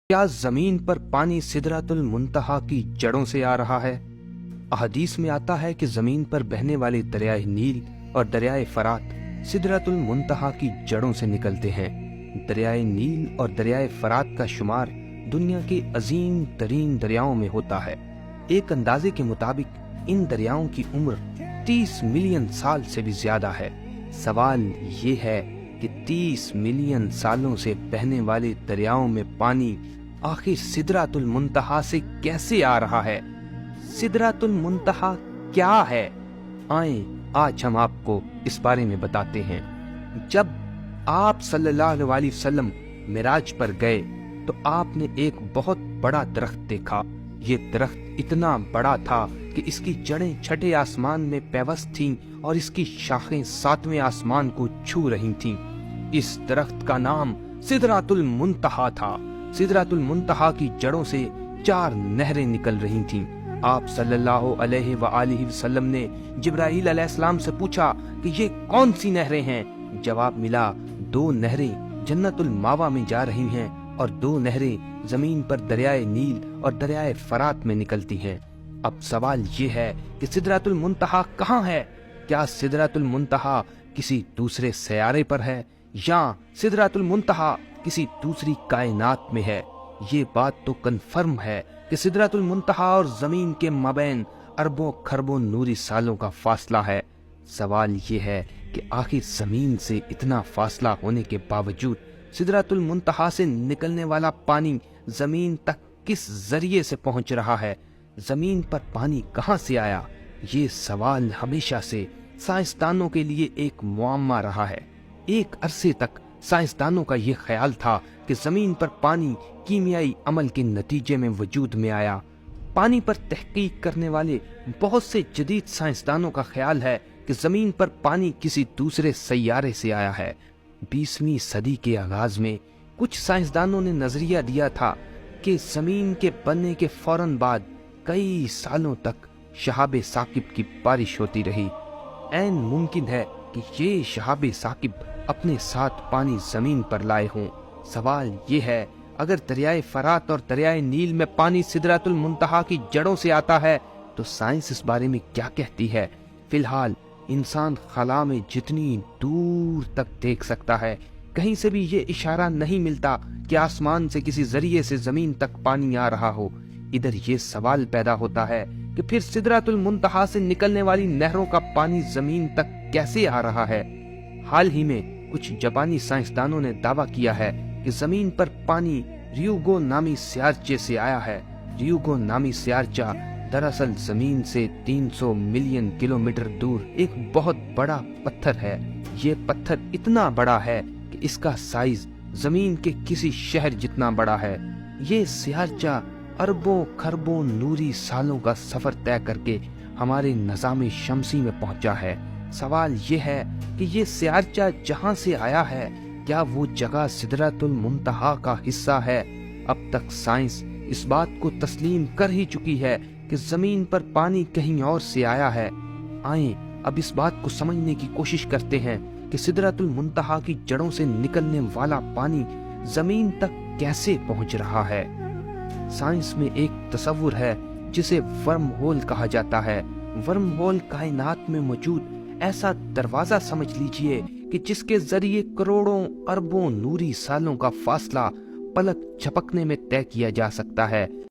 کیا زمین پر پانی سدرۃ المنتہا کی جڑوں سے آ رہا ہے؟ احادیث میں آتا ہے کہ زمین پر بہنے والے دریائے نیل اور دریائے فرات سدرۃ المنتہا کی جڑوں سے نکلتے ہیں۔ دریائے نیل اور دریائے فرات کا شمار دنیا کے عظیم ترین دریاؤں میں ہوتا ہے۔ ایک اندازے کے مطابق ان دریاؤں کی عمر 30 ملین سال سے بھی زیادہ ہے۔ سوال یہ ہے کہ 30 ملین سالوں سے بہنے والے دریاؤں میں پانی آخر سدرۃ المنتہا سے کیسے آ رہا ہے؟ سدرۃ المنتہا کیا ہے؟ آئیں آج ہم آپ کو اس بارے میں بتاتے ہیں۔ جب آپ صلی اللہ علیہ وسلم معراج پر گئے تو آپ نے ایک بہت بڑا درخت دیکھا۔ یہ درخت اتنا بڑا تھا کہ اس کی جڑیں چھٹے آسمان میں پیوست تھیں اور اس کی شاخیں 7ویں آسمان کو چھو رہی تھیں۔ اس درخت کا نام سدرۃ المنتہا تھا۔ سدرۃ المنتہا کی جڑوں سے 4 نہریں نکل رہی تھیں۔ آپ صلی اللہ علیہ وآلہ وسلم نے جبرائیل علیہ السلام سے پوچھا کہ یہ کون سی نہریں ہیں؟ جواب ملا 2 نہریں جنت الماوا میں جا رہی ہیں اور 2 نہریں زمین پر دریائے نیل اور دریائے فرات میں نکلتی ہیں۔ اب سوال یہ ہے کہ سدرۃ المنتہا کہاں ہے؟ کیا سدرۃ المنتہا کسی دوسرے سیارے پر ہے یا سدرۃ المنتہا کسی دوسری کائنات میں ہے؟ یہ بات تو کنفرم ہے کہ سدرۃ المنتہا اور زمین کے مابین اربوں کھربوں نوری سالوں کا فاصلہ ہے۔ سوال یہ ہے کہ آخر زمین سے اتنا فاصلہ ہونے کے باوجود سدرۃ المنتہا سے نکلنے والا پانی زمین تک کس ذریعے سے پہنچ رہا ہے؟ زمین پر پانی کہاں سے آیا؟ یہ سوال ہمیشہ سے سائنسدانوں کے لیے ایک معمہ رہا ہے۔ ایک عرصے تک سائنسدانوں کا یہ خیال تھا کہ زمین پر پانی کیمیائی عمل کے نتیجے میں وجود میں آیا۔ پانی پر تحقیق کرنے والے بہت سے جدید سائنسدانوں کا خیال ہے کہ زمین پر پانی کسی دوسرے سیارے سے آیا ہے۔ 20ویں صدی کے آغاز میں کچھ سائنسدانوں نے نظریہ دیا تھا کہ زمین کے بننے کے فوراً بعد کئی سالوں تک شہاب ثاقب کی بارش ہوتی رہی۔ عین ممکن ہے کہ یہ شہاب ثاقب اپنے ساتھ پانی زمین پر لائے ہوں۔ سوال یہ ہے اگر دریائے فرات اور دریائے نیل میں پانی سدرۃ المنتہا کی جڑوں سے آتا ہے تو سائنس اس بارے میں کیا کہتی ہے؟ فی الحال انسان خلا میں جتنی دور تک دیکھ سکتا ہے کہیں سے بھی یہ اشارہ نہیں ملتا کہ آسمان سے کسی ذریعے سے زمین تک پانی آ رہا ہو۔ ادھر یہ سوال پیدا ہوتا ہے کہ پھر سدرۃ المنتہا سے نکلنے والی نہروں کا پانی زمین تک کیسے آ رہا ہے؟ حال ہی میں کچھ جاپانی سائنسدانوں نے دعویٰ کیا ہے کہ زمین پر پانی ریوگو نامی سیارچے سے آیا ہے۔ ریوگو نامی سیارچہ دراصل زمین سے 300 ملین کلومیٹر دور ایک بہت بڑا پتھر ہے۔ یہ پتھر اتنا بڑا ہے کہ اس کا سائز زمین کے کسی شہر جتنا بڑا ہے۔ یہ سیارچہ اربوں کھربوں نوری سالوں کا سفر طے کر کے ہمارے نظام شمسی میں پہنچا ہے۔ سوال یہ ہے کہ یہ سیارچہ جہاں سے آیا ہے کیا وہ جگہ سدرۃ المنتہا کا حصہ ہے؟ اب تک سائنس اس بات کو تسلیم کر ہی چکی ہے کہ زمین پر پانی کہیں اور سے آیا ہے۔ آئیں اب اس بات کو سمجھنے کی کوشش کرتے ہیں کہ سدرۃ المنتہا کی جڑوں سے نکلنے والا پانی زمین تک کیسے پہنچ رہا ہے۔ سائنس میں ایک تصور ہے جسے ورم ہول کہا جاتا ہے۔ ورم ہول کائنات میں موجود ایسا دروازہ سمجھ لیجئے کہ جس کے ذریعے کروڑوں اربوں نوری سالوں کا فاصلہ پلک جھپکنے میں طے کیا جا سکتا ہے۔